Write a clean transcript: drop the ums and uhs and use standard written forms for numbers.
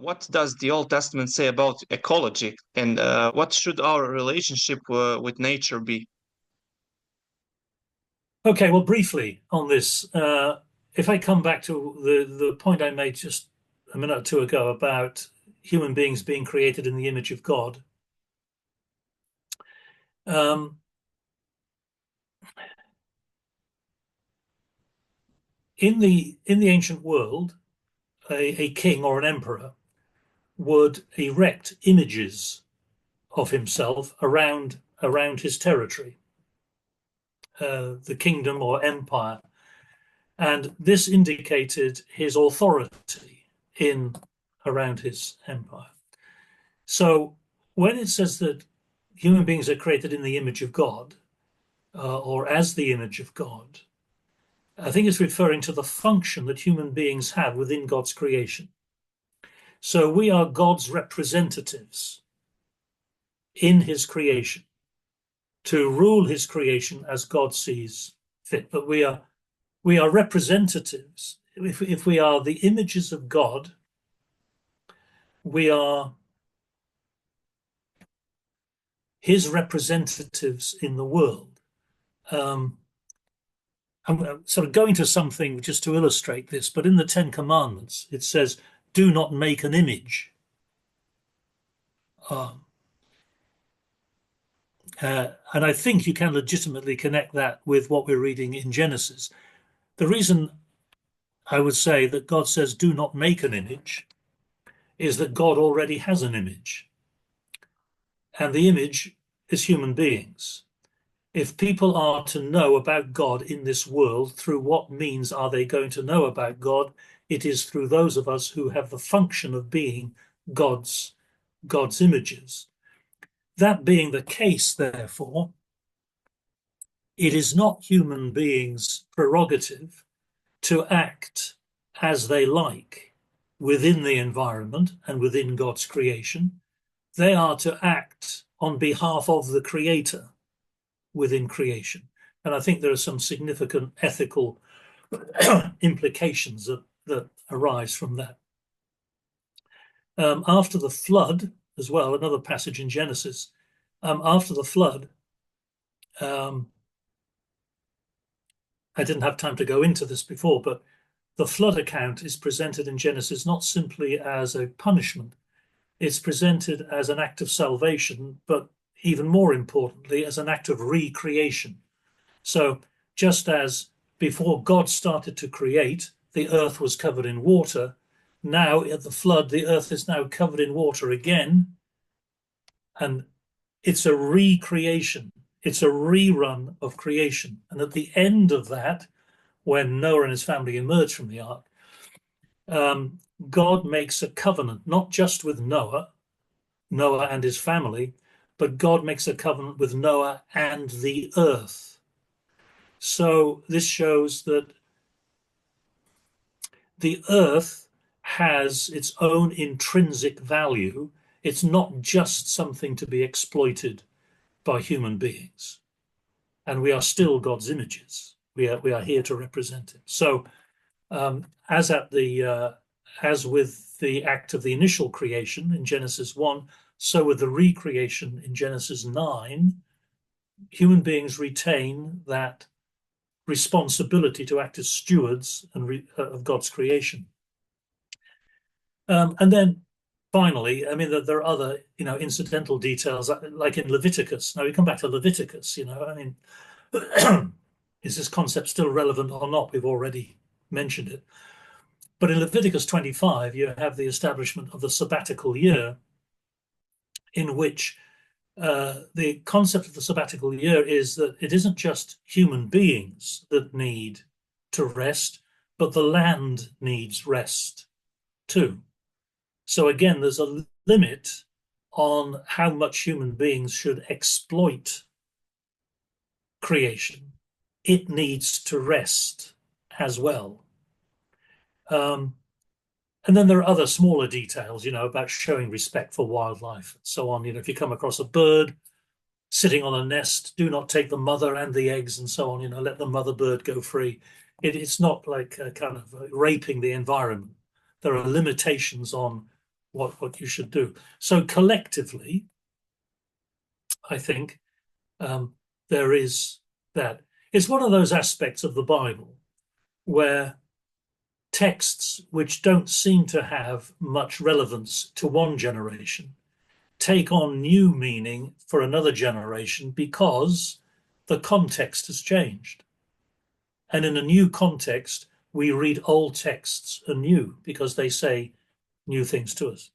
what does the Old Testament say about ecology, and what should our relationship with nature be? Okay, well, briefly on this, if I come back to the point I made just a minute or two ago about human beings being created in the image of God, um, in the ancient world, a king or an emperor would erect images of himself around his territory, the kingdom or empire, and this indicated his authority in around his empire. So when it says that human beings are created in the image of God, or as the image of God, I think it's referring to the function that human beings have within God's creation. So we are God's representatives in his creation to rule his creation as God sees fit. But we are representatives. If we are the images of God, we are his representatives in the world. I'm sort of going to something just to illustrate this, but in the Ten Commandments, it says, do not make an image. And I think you can legitimately connect that with what we're reading in Genesis. The reason I would say that God says, do not make an image, is that God already has an image. And the image is human beings. If people are to know about God in this world, through what means are they going to know about God? It is through those of us who have the function of being God's images. That being the case, therefore, it is not human beings' prerogative to act as they like within the environment and within God's creation. They are to act on behalf of the Creator within creation. And I think there are some significant ethical implications that arise from that. After the flood, as well, another passage in Genesis, after the flood, I didn't have time to go into this before, but the flood account is presented in Genesis not simply as a punishment, it's presented as an act of salvation, but even more importantly, as an act of recreation. So just as before God started to create, the earth was covered in water, now at the flood, the earth is now covered in water again, and it's a recreation. It's a rerun of creation. And at the end of that, when Noah and his family emerge from the ark, God makes a covenant, not just with Noah and his family, but God makes a covenant with Noah and the earth. So this shows that the earth has its own intrinsic value. It's not just something to be exploited by human beings. And we are still God's images. We are here to represent him. So as with the act of the initial creation in Genesis 1, so with the recreation in Genesis 9, human beings retain that responsibility to act as stewards of God's creation. And then finally, I mean, there are other, incidental details, like in Leviticus. Now we come back to Leviticus, I mean, is this concept still relevant or not? We've already mentioned it. But in Leviticus 25, you have the establishment of the sabbatical year, in which the concept of the sabbatical year is that it isn't just human beings that need to rest, but the land needs rest too. So again, there's a limit on how much human beings should exploit creation. It needs to rest as well. And then there are other smaller details, about showing respect for wildlife and so on. If you come across a bird sitting on a nest, do not take the mother and the eggs and so on, let the mother bird go free. It's not like kind of raping the environment. There are limitations on what you should do. So collectively, I think there is that. It's one of those aspects of the Bible where texts which don't seem to have much relevance to one generation take on new meaning for another generation because the context has changed. And in a new context, we read old texts anew because they say new things to us.